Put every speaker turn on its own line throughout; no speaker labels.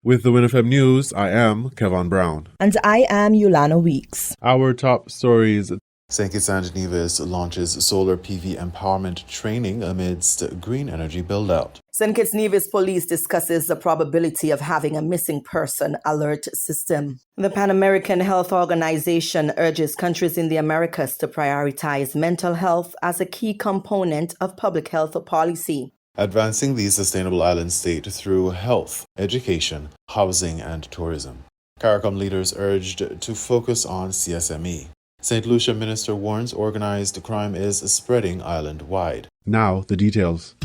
With the WINN FM News, I am Kevin Brown.
And I am Yolana Weeks.
Our top stories. St. Kitts and Nevis launches solar PV empowerment training amidst green energy build-out.
St. Kitts Nevis Police discusses the probability of having a missing person alert system. The Pan American Health Organization urges countries in the Americas to prioritize mental health as a key component of public health policy.
Advancing the sustainable island state through health, education, housing, and tourism. CARICOM leaders urged to focus on CSME. St. Lucia minister warns organized crime is spreading island-wide. Now, the details.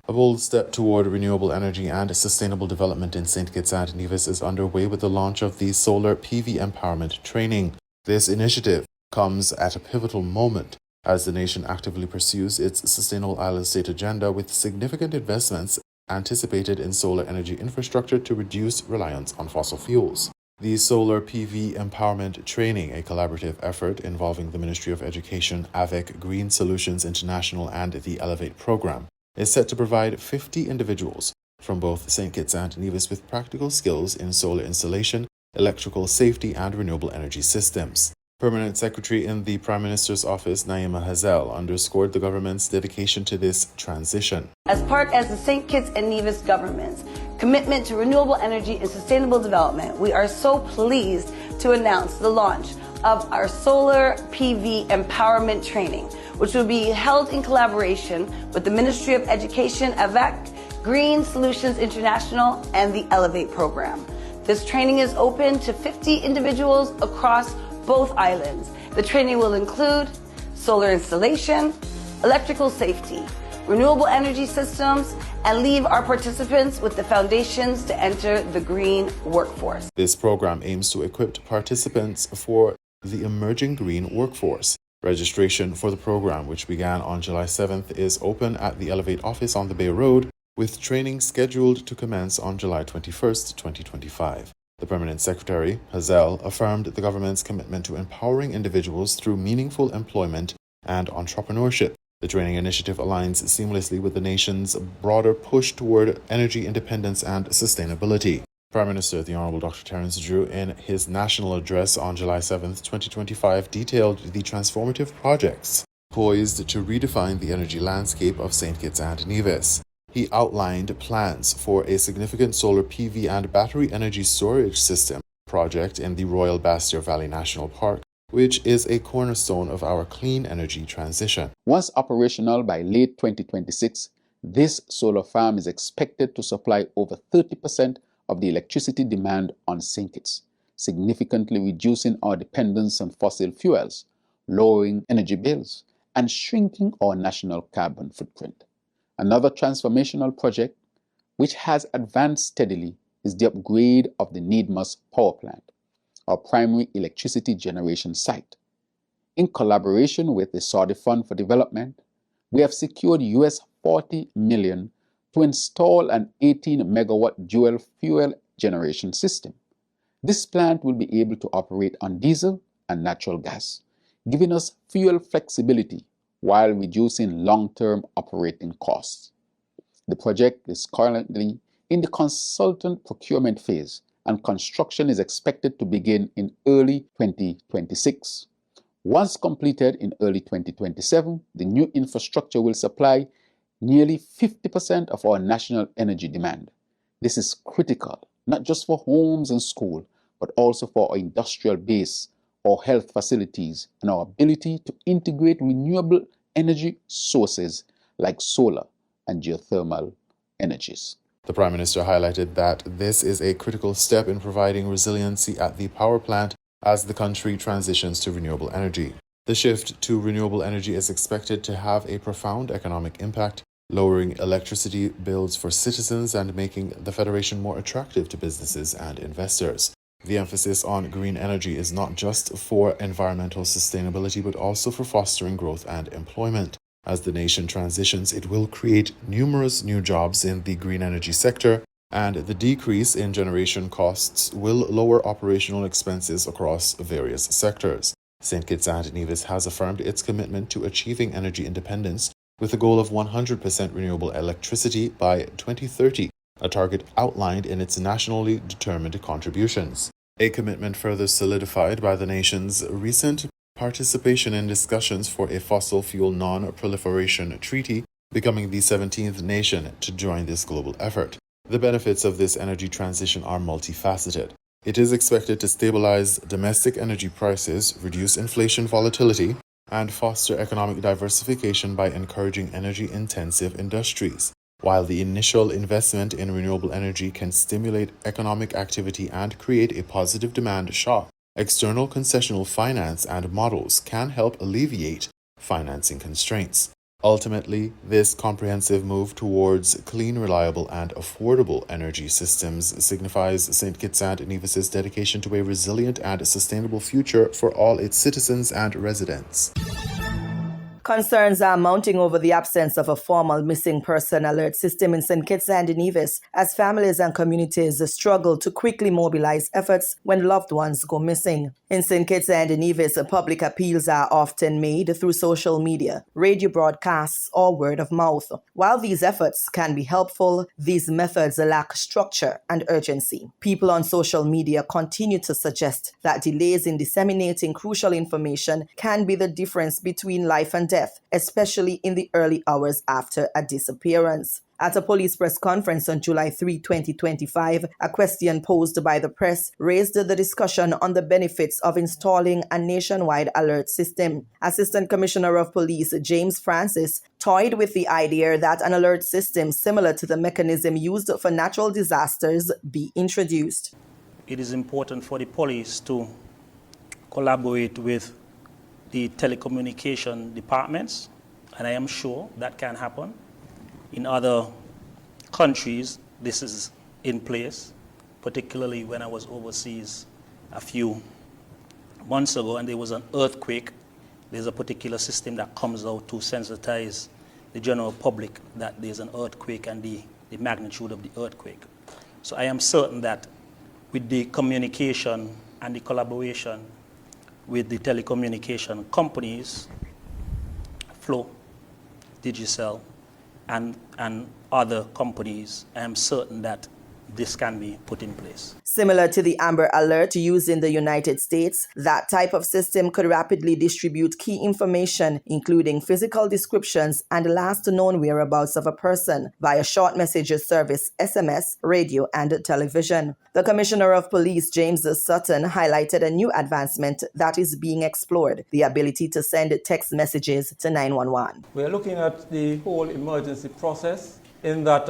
A bold step toward renewable energy and sustainable development in St. Kitts and Nevis is underway with the launch of the Solar PV Empowerment Training. This initiative comes at a pivotal moment as the nation actively pursues its sustainable island state agenda with significant investments anticipated in solar energy infrastructure to reduce reliance on fossil fuels. The Solar PV Empowerment Training, a collaborative effort involving the Ministry of Education, AVEC, Green Solutions International, and the Elevate program, is set to provide 50 individuals from both St. Kitts and Nevis with practical skills in solar installation, electrical safety, and renewable energy systems. Permanent Secretary in the Prime Minister's Office, Naima Hazel, underscored the government's dedication to this transition.
As part of the St. Kitts and Nevis government's commitment to renewable energy and sustainable development, we are so pleased to announce the launch of our Solar PV Empowerment Training, which will be held in collaboration with the Ministry of Education, AVEC, Green Solutions International, and the Elevate program. This training is open to 50 individuals across both islands. The training will include solar installation, electrical safety, renewable energy systems, and leave our participants with the foundations to enter the green workforce.
This program aims to equip participants for the emerging green workforce. Registration for the program, which began on July 7th, is open at the Elevate office on the Bay Road, with training scheduled to commence on July 21st, 2025. The Permanent Secretary, Hazel, affirmed the government's commitment to empowering individuals through meaningful employment and entrepreneurship. The training initiative aligns seamlessly with the nation's broader push toward energy independence and sustainability. Prime Minister the Honorable Dr. Terence Drew, in his national address on July 7, 2025, detailed the transformative projects poised to redefine the energy landscape of St. Kitts and Nevis. He outlined plans for a significant solar PV and battery energy storage system project in the Royal Bastyr Valley National Park, which is a cornerstone of our clean energy transition.
Once operational by late 2026, this solar farm is expected to supply over 30% of the electricity demand on St. Kitts, significantly reducing our dependence on fossil fuels, lowering energy bills, and shrinking our national carbon footprint. Another transformational project, which has advanced steadily, is the upgrade of the Needmus Power Plant, our primary electricity generation site. In collaboration with the Saudi Fund for Development, we have secured US $40 million to install an 18-megawatt dual fuel generation system. This plant will be able to operate on diesel and natural gas, giving us fuel flexibility while reducing long-term operating costs. The project is currently in the consultant procurement phase, and construction is expected to begin in early 2026. Once completed in early 2027, the new infrastructure will supply nearly 50% of our national energy demand. This is critical, not just for homes and schools, but also for our industrial base, our health facilities, and our ability to integrate renewable energy sources like solar and geothermal energies.
The Prime Minister highlighted that this is a critical step in providing resiliency at the power plant as the country transitions to renewable energy. The shift to renewable energy is expected to have a profound economic impact, lowering electricity bills for citizens and making the Federation more attractive to businesses and investors. The emphasis on green energy is not just for environmental sustainability, but also for fostering growth and employment. As the nation transitions, it will create numerous new jobs in the green energy sector, and the decrease in generation costs will lower operational expenses across various sectors. St. Kitts and Nevis has affirmed its commitment to achieving energy independence with a goal of 100% renewable electricity by 2030 a target outlined in its nationally determined contributions. A commitment further solidified by the nation's recent participation in discussions for a fossil fuel non-proliferation treaty, becoming the 17th nation to join this global effort. The benefits of this energy transition are multifaceted. It is expected to stabilize domestic energy prices, reduce inflation volatility, and foster economic diversification by encouraging energy-intensive industries. While the initial investment in renewable energy can stimulate economic activity and create a positive demand shock, external concessional finance and models can help alleviate financing constraints. Ultimately, this comprehensive move towards clean, reliable, and affordable energy systems signifies St. Kitts and Nevis's dedication to a resilient and sustainable future for all its citizens and residents.
Concerns are mounting over the absence of a formal missing person alert system in St. Kitts and Nevis as families and communities struggle to quickly mobilize efforts when loved ones go missing. In St. Kitts and Nevis, public appeals are often made through social media, radio broadcasts, or word of mouth. While these efforts can be helpful, these methods lack structure and urgency. People on social media continue to suggest that delays in disseminating crucial information can be the difference between life and death, especially in the early hours after a disappearance. At a police press conference on July 3, 2025, a question posed by the press raised the discussion on the benefits of installing a nationwide alert system. Assistant Commissioner of Police James Francis toyed with the idea that an alert system similar to the mechanism used for natural disasters be introduced.
It is important for the police to collaborate with the telecommunication departments, and I am sure that can happen. In other countries, this is in place, particularly when I was overseas a few months ago and there was an earthquake. There's a particular system that comes out to sensitize the general public that there's an earthquake and the magnitude of the earthquake. So I am certain that with the communication and the collaboration with the telecommunication companies, Flow, Digicel, and other companies, I am certain that this can be put in place.
Similar to the Amber Alert used in the United States, that type of system could rapidly distribute key information, including physical descriptions and last known whereabouts of a person, via short messages service, SMS, radio, and television. The Commissioner of Police, James Sutton, highlighted a new advancement that is being explored, the ability to send text messages to 911.
We are looking at the whole emergency process in that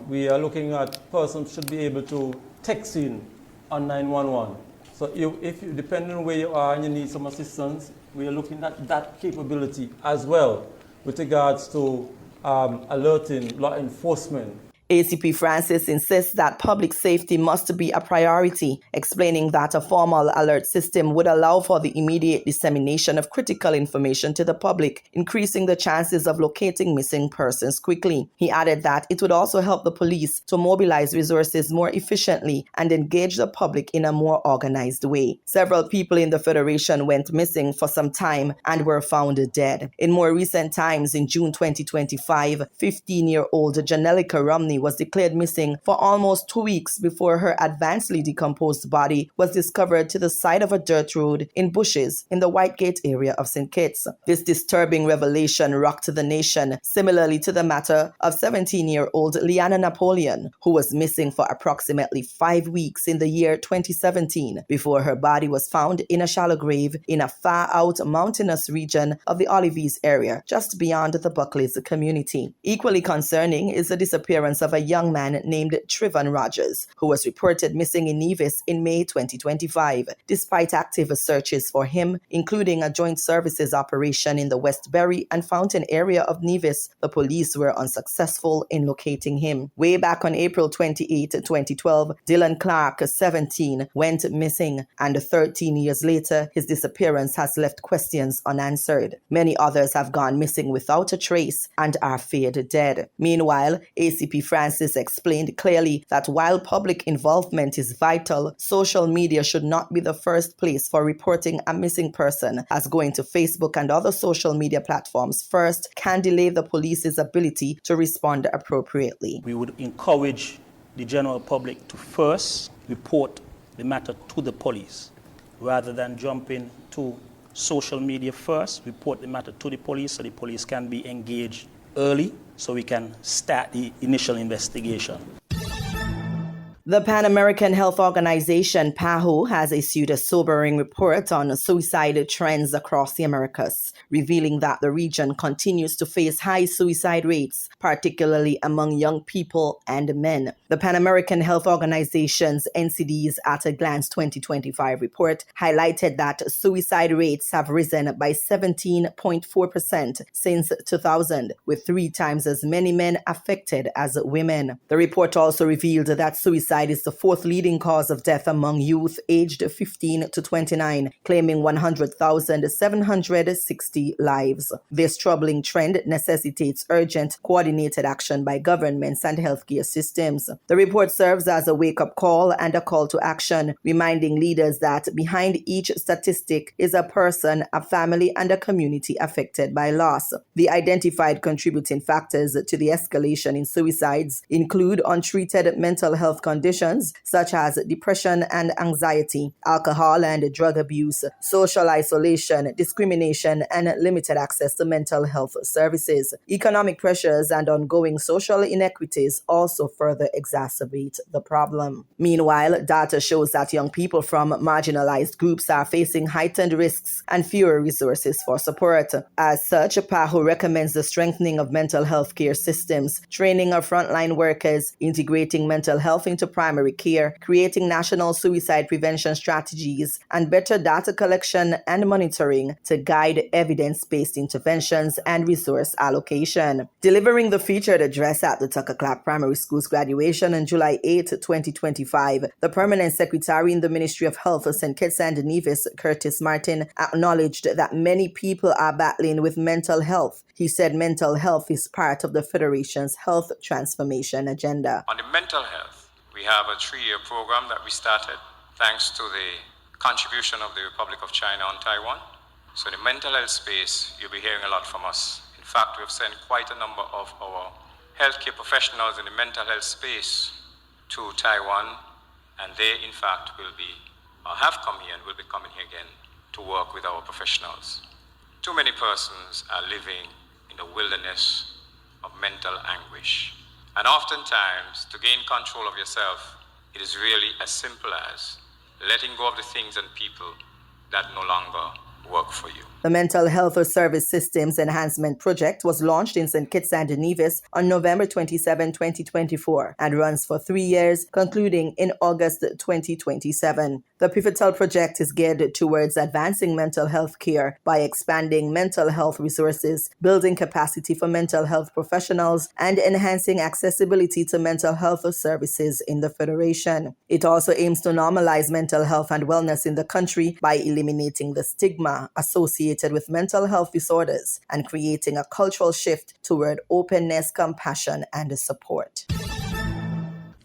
we are looking at persons should be able to text in on 911. So if you, depending on where you are and you need some assistance, we are looking at that capability as well with regards to alerting law enforcement.
ACP Francis insists that public safety must be a priority, explaining that a formal alert system would allow for the immediate dissemination of critical information to the public, increasing the chances of locating missing persons quickly. He added that it would also help the police to mobilize resources more efficiently and engage the public in a more organized way. Several people in the Federation went missing for some time and were found dead. In more recent times, in June 2025, 15-year-old Janelica Romney was declared missing for almost 2 weeks before her advancedly decomposed body was discovered to the side of a dirt road in bushes in the Whitegate area of St. Kitts. This disturbing revelation rocked the nation, similarly to the matter of 17-year-old Leanna Napoleon, who was missing for approximately 5 weeks in the year 2017 before her body was found in a shallow grave in a far-out mountainous region of the Olives area, just beyond the Buckleys community. Equally concerning is the disappearance of a young man named Trevon Rogers, who was reported missing in Nevis in May 2025. Despite active searches for him, including a joint services operation in the Westbury and Fountain area of Nevis, the police were unsuccessful in locating him. Way back on April 28, 2012, Dylan Clark, 17, went missing, and 13 years later, his disappearance has left questions unanswered. Many others have gone missing without a trace and are feared dead. Meanwhile, ACP Francis explained clearly that while public involvement is vital, social media should not be the first place for reporting a missing person, as going to Facebook and other social media platforms first can delay the police's ability to respond appropriately.
We would encourage the general public to first report the matter to the police, rather than jumping to social media first, report the matter to the police so the police can be engaged early so we can start the initial investigation.
The Pan American Health Organization, PAHO, has issued a sobering report on suicide trends across the Americas, revealing that the region continues to face high suicide rates, particularly among young people and men. The Pan American Health Organization's NCD's At a Glance 2025 report highlighted that suicide rates have risen by 17.4% since 2000, with 3 times as many men affected as women. The report also revealed that suicide is the 4th leading cause of death among youth aged 15 to 29, claiming 100,760 lives. This troubling trend necessitates urgent, coordinated action by governments and healthcare systems. The report serves as a wake-up call and a call to action, reminding leaders that behind each statistic is a person, a family, and a community affected by loss. The identified contributing factors to the escalation in suicides include untreated mental health conditions such as depression and anxiety, alcohol and drug abuse, social isolation, discrimination, and limited access to mental health services. Economic pressures and ongoing social inequities also further exacerbate the problem. Meanwhile, data shows that young people from marginalized groups are facing heightened risks and fewer resources for support. As such, PAHO recommends the strengthening of mental health care systems, training of frontline workers, integrating mental health into primary care, creating national suicide prevention strategies, and better data collection and monitoring to guide evidence-based interventions and resource allocation. Delivering the featured address at the Tucker Clark Primary School's graduation on July 8, 2025, the Permanent Secretary in the Ministry of Health, St. Kitts and Nevis, Curtis Martin, acknowledged that many people are battling with mental health. He said mental health is part of the Federation's health transformation agenda.
On the mental health, we have a 3-year program that we started thanks to the contribution of the Republic of China on Taiwan. So in the mental health space, you'll be hearing a lot from us. In fact, we've sent quite a number of our healthcare professionals in the mental health space to Taiwan, and they, in fact, will be, or have come here and will be coming here again to work with our professionals. Too many persons are living in the wilderness of mental anguish. And oftentimes, to gain control of yourself, it is really as simple as letting go of the things and people that no longer work for you.
The Mental Health Service Systems Enhancement Project was launched in St. Kitts and Nevis on November 27, 2024, and runs for 3 years, concluding in August 2027. The pivotal project is geared towards advancing mental health care by expanding mental health resources, building capacity for mental health professionals, and enhancing accessibility to mental health services in the Federation. It also aims to normalize mental health and wellness in the country by eliminating the stigma associated with mental health disorders and creating a cultural shift toward openness, compassion, and support.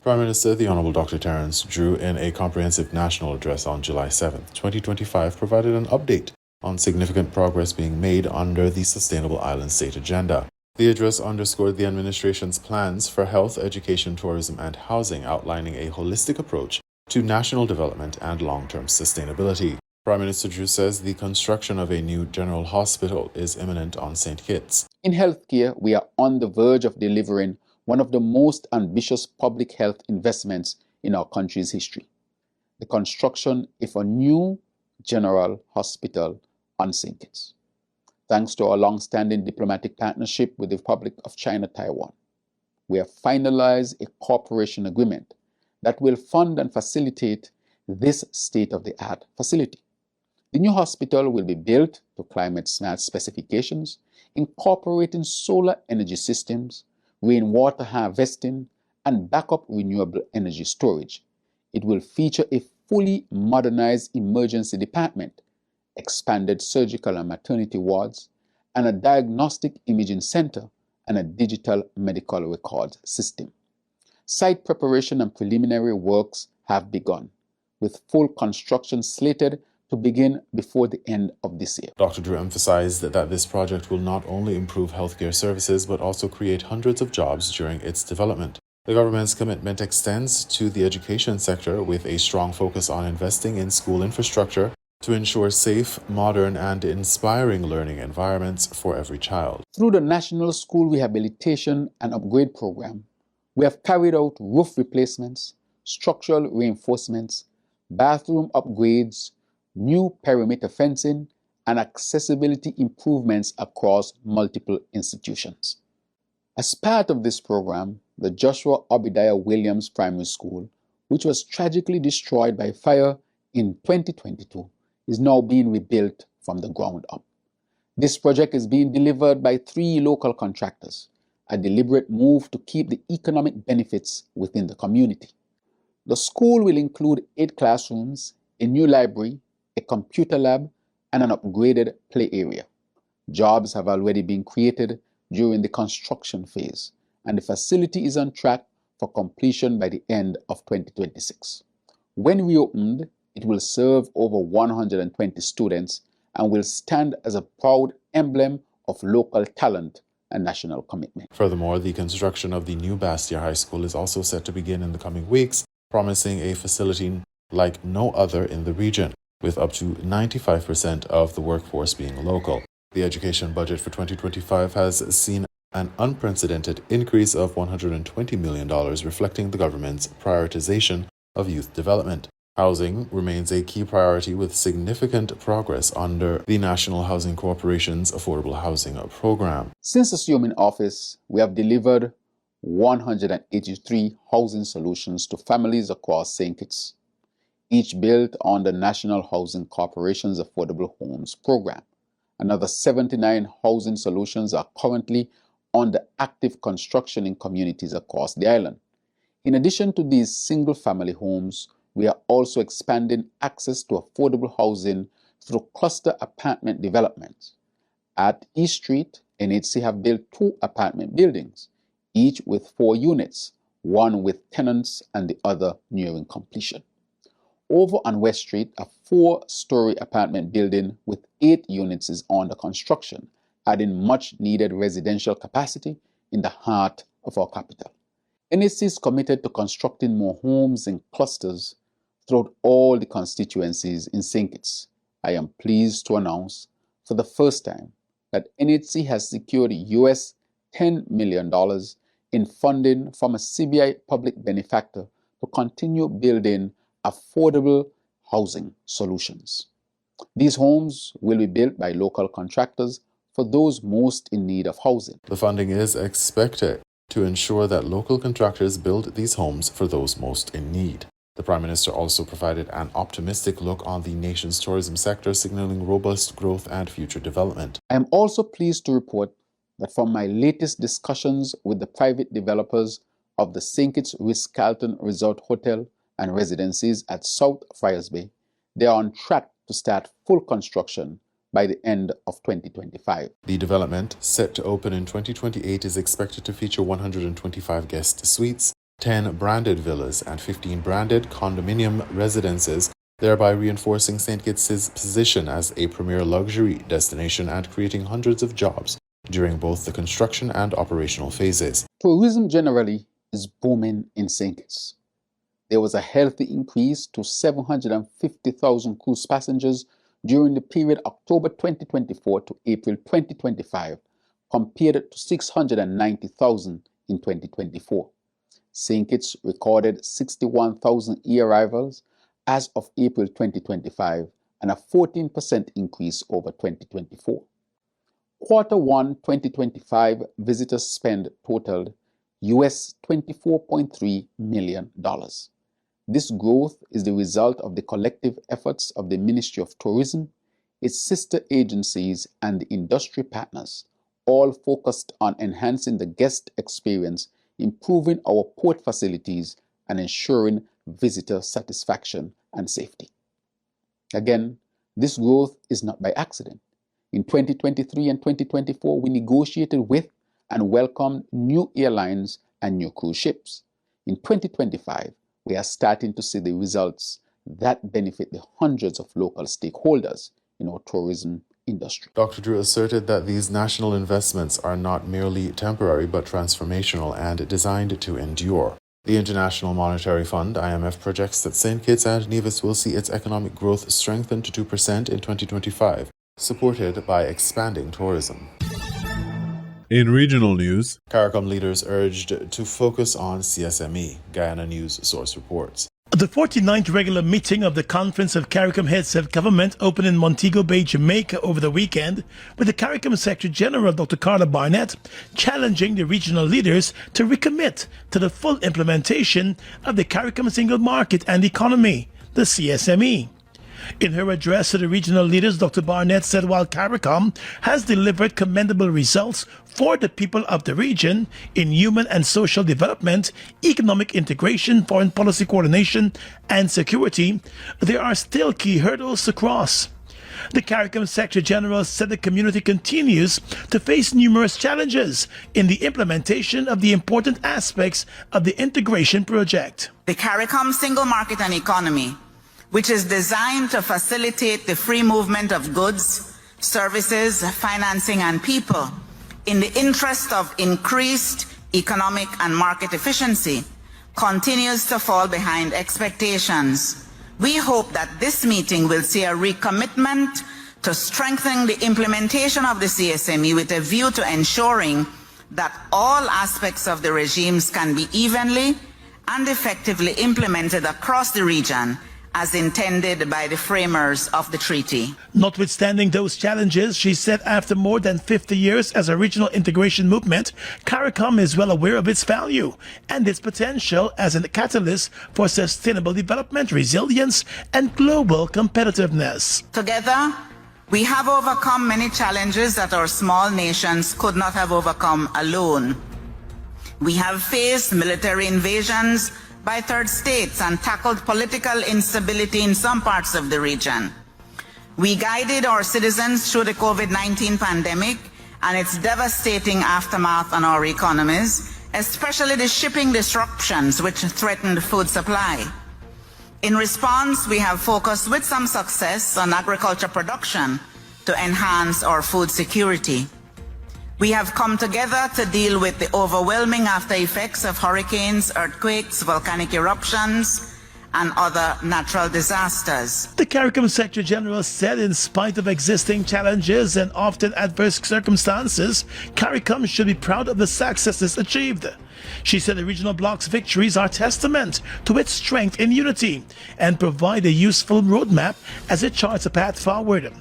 Prime Minister, the Honourable Dr. Terence Drew, in a comprehensive national address on July 7, 2025, provided an update on significant progress being made under the Sustainable Island State Agenda. The address underscored the administration's plans for health, education, tourism, and housing, outlining a holistic approach to national development and long-term sustainability. Prime Minister Drew says the construction of a new general hospital is imminent on St. Kitts.
In healthcare, we are on the verge of delivering one of the most ambitious public health investments in our country's history: the construction of a new general hospital on St. Kitts. Thanks to our long-standing diplomatic partnership with the Republic of China, Taiwan, we have finalized a cooperation agreement that will fund and facilitate this state-of-the-art facility. The new hospital will be built to climate-smart specifications, incorporating solar energy systems, rainwater harvesting, and backup renewable energy storage. It will feature a fully modernized emergency department, expanded surgical and maternity wards, and a diagnostic imaging center and a digital medical record system. Site preparation and preliminary works have begun, with full construction slated to begin before the end of this year.
Dr. Drew emphasized that this project will not only improve healthcare services, but also create hundreds of jobs during its development. The government's commitment extends to the education sector with a strong focus on investing in school infrastructure to ensure safe, modern, and inspiring learning environments for every child.
Through the National School Rehabilitation and Upgrade Program, we have carried out roof replacements, structural reinforcements, bathroom upgrades, new perimeter fencing, and accessibility improvements across multiple institutions. As part of this program, the Joshua Obadiah Williams Primary School, which was tragically destroyed by fire in 2022, is now being rebuilt from the ground up. This project is being delivered by 3 local contractors, a deliberate move to keep the economic benefits within the community. The school will include 8 classrooms, a new library, a computer lab, and an upgraded play area. Jobs have already been created during the construction phase, and the facility is on track for completion by the end of 2026. When reopened, it will serve over 120 students and will stand as a proud emblem of local talent and national commitment.
Furthermore, the construction of the new Bastia High School is also set to begin in the coming weeks, promising a facility like no other in the region, with up to 95% of the workforce being local. The education budget for 2025 has seen an unprecedented increase of $120 million, reflecting the government's prioritization of youth development. Housing remains a key priority with significant progress under the National Housing Corporation's Affordable Housing Program.
Since assuming office, we have delivered 183 housing solutions to families across St. Kitts, each built on the National Housing Corporation's Affordable Homes Program. Another 79 housing solutions are currently under active construction in communities across the island. In addition to these single-family homes, we are also expanding access to affordable housing through cluster apartment developments. At East Street, NHC have built 2 apartment buildings, each with 4 units, one with tenants and the other nearing completion. Over on West Street, a 4-story apartment building with 8 units is under construction, adding much-needed residential capacity in the heart of our capital. NHC is committed to constructing more homes in clusters throughout all the constituencies in St. Kitts. I am pleased to announce for the first time that NHC has secured US $10 million in funding from a CBI public benefactor to continue building affordable housing solutions. These homes will be built by local contractors for those most in need of housing.
The funding is expected to ensure that local contractors build these homes for those most in need. The Prime Minister also provided an optimistic look on the nation's tourism sector, signaling robust growth and future development.
I am also pleased to report that from my latest discussions with the private developers of the St. Kitts Ritz-Carlton Resort Hotel and Residencies at South Friars Bay, they are on track to start full construction by the end of 2025.
The development, set to open in 2028, is expected to feature 125 guest suites, 10 branded villas, and 15 branded condominium residences, thereby reinforcing St. Kitts' position as a premier luxury destination and creating hundreds of jobs during both the construction and operational phases.
Tourism generally is booming in St. Kitts. There was a healthy increase to 750,000 cruise passengers during the period October 2024 to April 2025, compared to 690,000 in 2024. St. Kitts recorded 61,000 e-arrivals as of April 2025, and a 14% increase over 2024. Quarter 1 2025 visitor spend totaled US $24.3 million. This growth is the result of the collective efforts of the Ministry of Tourism, its sister agencies, and the industry partners, all focused on enhancing the guest experience, improving our port facilities, and ensuring visitor satisfaction and safety. Again, this growth is not by accident. In 2023 and 2024, we negotiated with and welcomed new airlines and new cruise ships. In 2025, we are starting to see the results that benefit the hundreds of local stakeholders in our tourism industry.
Dr. Drew asserted that these national investments are not merely temporary but transformational and designed to endure. The International Monetary Fund, IMF, projects that St. Kitts and Nevis will see its economic growth strengthen to 2% in 2025, supported by expanding tourism. In regional news, CARICOM leaders urged to focus on CSME, Guyana News Source reports.
The 49th regular meeting of the Conference of CARICOM Heads of Government opened in Montego Bay, Jamaica over the weekend, with the CARICOM Secretary General Dr. Carla Barnett challenging the regional leaders to recommit to the full implementation of the CARICOM Single Market and Economy, the CSME. In her address to the regional leaders, Dr. Barnett said while CARICOM has delivered commendable results for the people of the region in human and social development, economic integration, foreign policy coordination, and security, there are still key hurdles to cross. The CARICOM Secretary General said the community continues to face numerous challenges in the implementation of the important aspects of the integration project.
The CARICOM Single Market and Economy, which is designed to facilitate the free movement of goods, services, financing, and people in the interest of increased economic and market efficiency, continues to fall behind expectations. We hope that this meeting will see a recommitment to strengthening the implementation of the CSME with a view to ensuring that all aspects of the regimes can be evenly and effectively implemented across the region as intended by the framers of the treaty.
Notwithstanding those challenges, she said after more than 50 years as a regional integration movement, CARICOM is well aware of its value and its potential as a catalyst for sustainable development, resilience, and global competitiveness.
Together, we have overcome many challenges that our small nations could not have overcome alone. We have faced military invasions by third states and tackled political instability in some parts of the region. We guided our citizens through the COVID-19 pandemic and its devastating aftermath on our economies, especially the shipping disruptions which threatened food supply. In response, we have focused with some success on agriculture production to enhance our food security. We have come together to deal with the overwhelming after effects of hurricanes, earthquakes, volcanic eruptions, and other natural disasters.
The CARICOM Secretary General said in spite of existing challenges and often adverse circumstances, CARICOM should be proud of the successes achieved. She said the regional bloc's victories are testament to its strength in unity and provide a useful roadmap as it charts a path forward.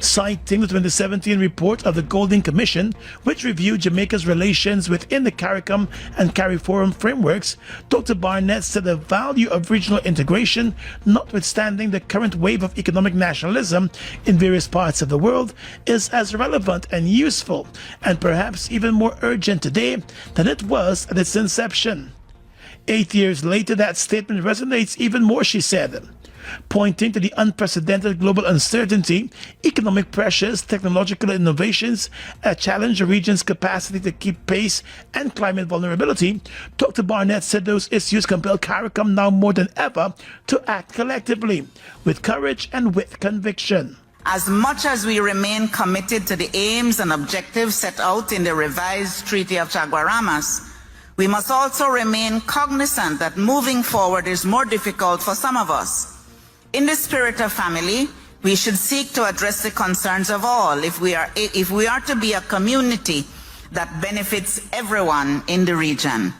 Citing the 2017 report of the Golding Commission, which reviewed Jamaica's relations within the CARICOM and CARIFORUM frameworks, Dr. Barnett said the value of regional integration, notwithstanding the current wave of economic nationalism in various parts of the world, is as relevant and useful, and perhaps even more urgent today than it was at its inception. 8 years later, that statement resonates even more, she said. Pointing to the unprecedented global uncertainty, economic pressures, technological innovations challenge the region's capacity to keep pace, and climate vulnerability, Dr. Barnett said those issues compel CARICOM now more than ever to act collectively, with courage and with conviction.
As much as we remain committed to the aims and objectives set out in the revised Treaty of Chaguaramas, we must also remain cognizant that moving forward is more difficult for some of us. In the spirit of family, we should seek to address the concerns of all if we are to be a community that benefits everyone in the region.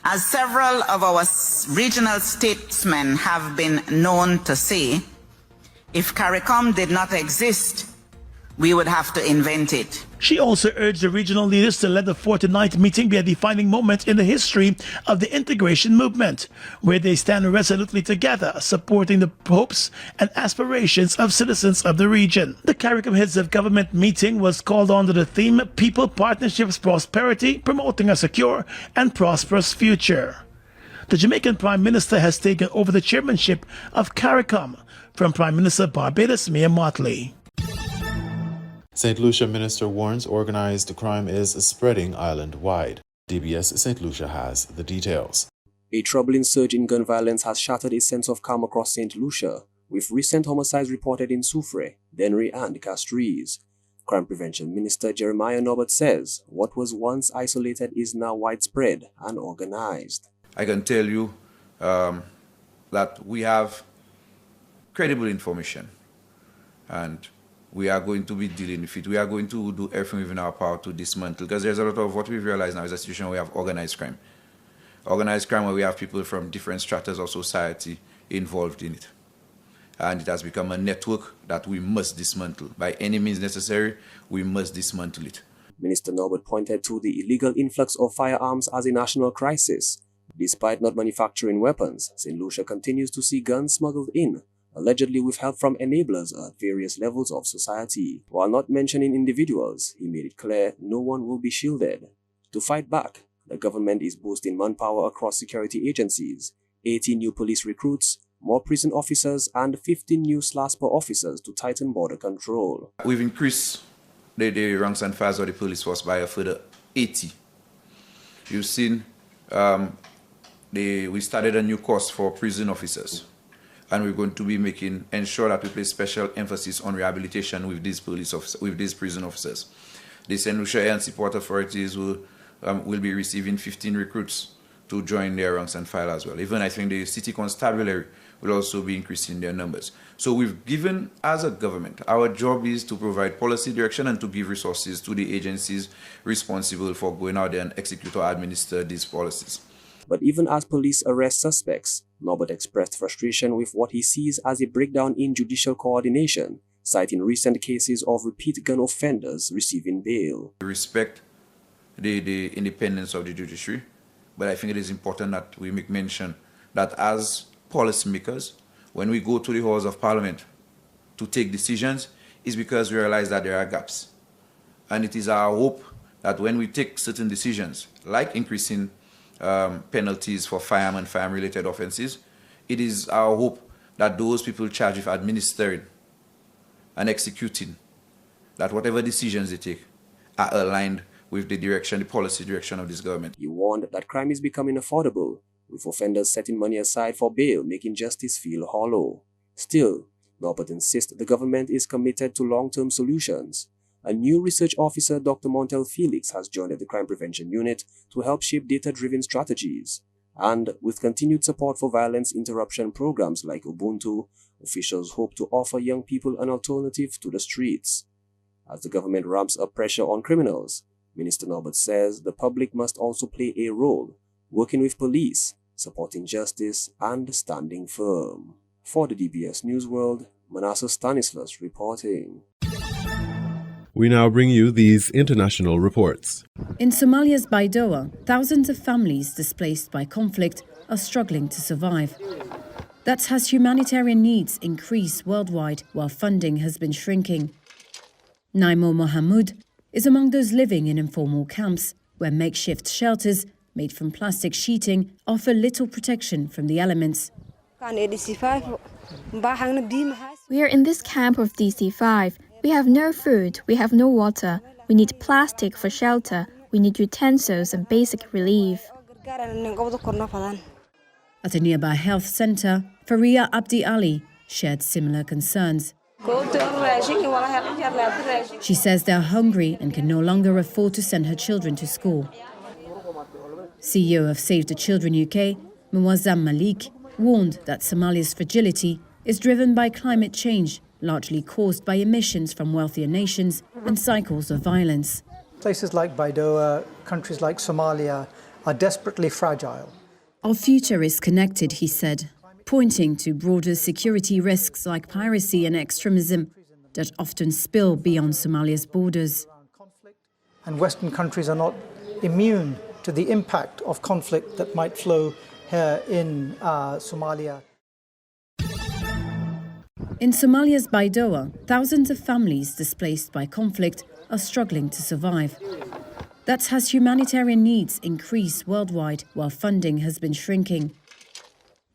As several of our regional statesmen have been known to say, if CARICOM did not exist, we would have to invent it.
She also urged the regional leaders to let the 49th meeting be a defining moment in the history of the integration movement, where they stand resolutely together, supporting the hopes and aspirations of citizens of the region. The CARICOM Heads of Government meeting was called under the theme People, Partnerships, Prosperity, Promoting a Secure and Prosperous Future. The Jamaican Prime Minister has taken over the chairmanship of CARICOM from Prime Minister Barbados Mia Mottley.
St. Lucia minister warns organized crime is spreading island-wide. DBS St. Lucia has the details.
A troubling surge in gun violence has shattered a sense of calm across St. Lucia, with recent homicides reported in Soufre, Dennery and Castries. Crime Prevention Minister Jeremiah Norbert says what was once isolated is now widespread and organized.
I can tell you that we have credible information and we are going to be dealing with it. We are going to do everything within our power to dismantle, because there's a lot of what we've realized now is a situation where we have organized crime. Organized crime where we have people from different stratas of society involved in it. And it has become a network that we must dismantle. By any means necessary, we must dismantle it.
Minister Norbert pointed to the illegal influx of firearms as a national crisis. Despite not manufacturing weapons, St. Lucia continues to see guns smuggled in, allegedly with help from enablers at various levels of society. While not mentioning individuals, he made it clear no one will be shielded. To fight back, the government is boosting manpower across security agencies, 80 new police recruits, more prison officers, and 15 new SLASPA officers to tighten border control.
We've increased the ranks and files of the police force by a further 80. You've seen we started a new course for prison officers, and we're going to be ensure that we place special emphasis on rehabilitation with these prison officers. The St. Lucia and Port authorities will be receiving 15 recruits to join their ranks and file as well. Even I think the city constabulary will also be increasing their numbers. So we've given, as a government, our job is to provide policy direction and to give resources to the agencies responsible for going out there and execute or administer these policies.
But even as police arrest suspects, Norbert expressed frustration with what he sees as a breakdown in judicial coordination, citing recent cases of repeat gun offenders receiving bail.
We respect the independence of the judiciary, but I think it is important that we make mention that as policymakers, when we go to the halls of parliament to take decisions, is because we realize that there are gaps. And it is our hope that when we take certain decisions, like increasing penalties for firearm and firearm-related offenses, it is our hope that those people charged with administering and executing, that whatever decisions they take are aligned with the policy direction of this government.
He warned that crime is becoming affordable, with offenders setting money aside for bail, making justice feel hollow. Still, Norbert insists the government is committed to long-term solutions. A new research officer, Dr. Montel Felix, has joined the Crime Prevention Unit to help shape data-driven strategies. And with continued support for violence interruption programs like Ubuntu, officials hope to offer young people an alternative to the streets. As the government ramps up pressure on criminals, Minister Norbert says the public must also play a role, working with police, supporting justice, and standing firm. For the DBS News World, Manasseh Stanislas reporting.
We now bring you these international reports.
In Somalia's Baidoa, thousands of families displaced by conflict are struggling to survive. That's as humanitarian needs increase worldwide while funding has been shrinking. Naimo Mohamud is among those living in informal camps where makeshift shelters made from plastic sheeting offer little protection from the elements.
We are in this camp of DC5. We have no food, we have no water, we need plastic for shelter, we need utensils and basic relief.
At a nearby health centre, Faria Abdi Ali shared similar concerns. She says they're hungry and can no longer afford to send her children to school. CEO of Save the Children UK, Muazzam Malik, warned that Somalia's fragility is driven by climate change, largely caused by emissions from wealthier nations and cycles of violence.
Places like Baidoa, countries like Somalia, are desperately fragile.
Our future is connected, he said, pointing to broader security risks like piracy and extremism that often spill beyond Somalia's borders.
And Western countries are not immune to the impact of conflict that might flow here in Somalia.
In Somalia's Baidoa, thousands of families displaced by conflict are struggling to survive. That's as humanitarian needs increase worldwide while funding has been shrinking.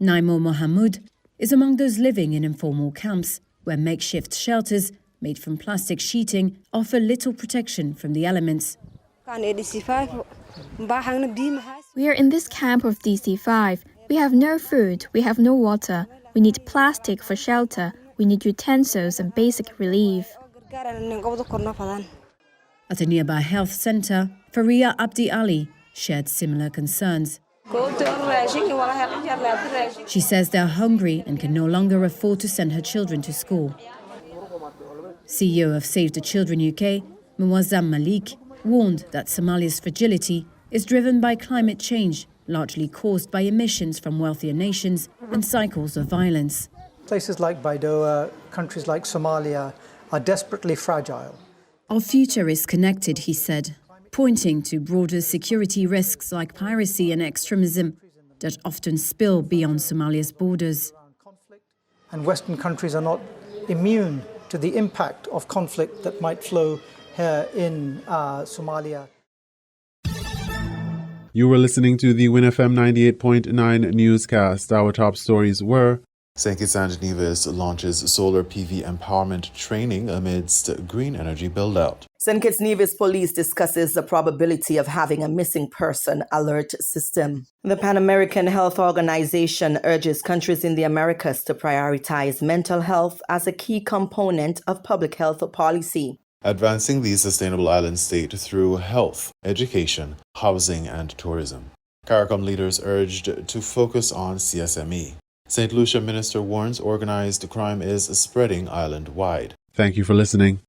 Naimo Mohamud is among those living in informal camps where makeshift shelters made from plastic sheeting offer little protection from the elements.
We are in this camp of DC5. We have no food, we have no water, We need plastic for shelter. We need utensils and basic relief.
At a nearby health centre, Faria Abdi Ali shared similar concerns. She says they're hungry and can no longer afford to send her children to school. CEO of Save the Children UK, Muazzam Malik, warned that Somalia's fragility is driven by climate change, largely caused by emissions from wealthier nations and cycles of violence.
Places like Baidoa, countries like Somalia, are desperately fragile.
Our future is connected, he said, pointing to broader security risks like piracy and extremism that often spill beyond Somalia's borders.
And Western countries are not immune to the impact of conflict that might flow here in Somalia.
You were listening to the WINN FM 98.9 newscast. Our top stories were: St. Kitts and Nevis launches solar PV empowerment training amidst green energy build-out.
St. Kitts Nevis Police discusses the probability of having a missing person alert system. The Pan American Health Organization urges countries in the Americas to prioritize mental health as a key component of public health policy.
Advancing the sustainable island state through health, education, housing, and tourism. CARICOM leaders urged to focus on CSME. St. Lucia minister warns organized crime is spreading island-wide. Thank you for listening.